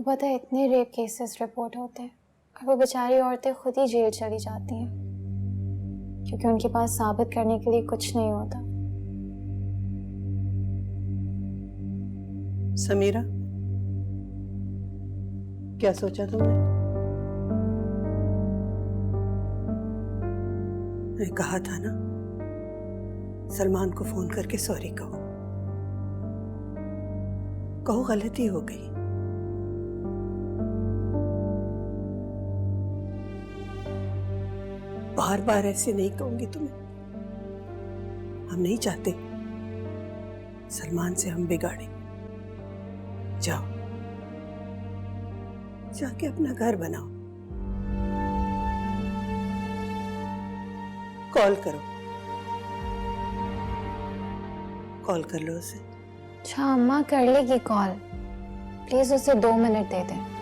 पता है इतने रेप केसेस रिपोर्ट होते हैं और वो बेचारी औरतें खुद ही जेल चली जाती हैं क्योंकि उनके पास साबित करने के लिए कुछ नहीं होता। समीरा, क्या सोचा तुमने? मैं कहा था ना, सलमान को फोन करके सॉरी कहो। कहो गलती हो गई। बार बार ऐसे नहीं कहूंगी तुम्हें। हम नहीं चाहते सलमान से हम बिगाड़े। जाओ, जाके अपना घर बनाओ। कॉल करो, कॉल कर लो उसे। अच्छा अम्मा कर लेगी कॉल, प्लीज उसे 2 मिनट दे दें।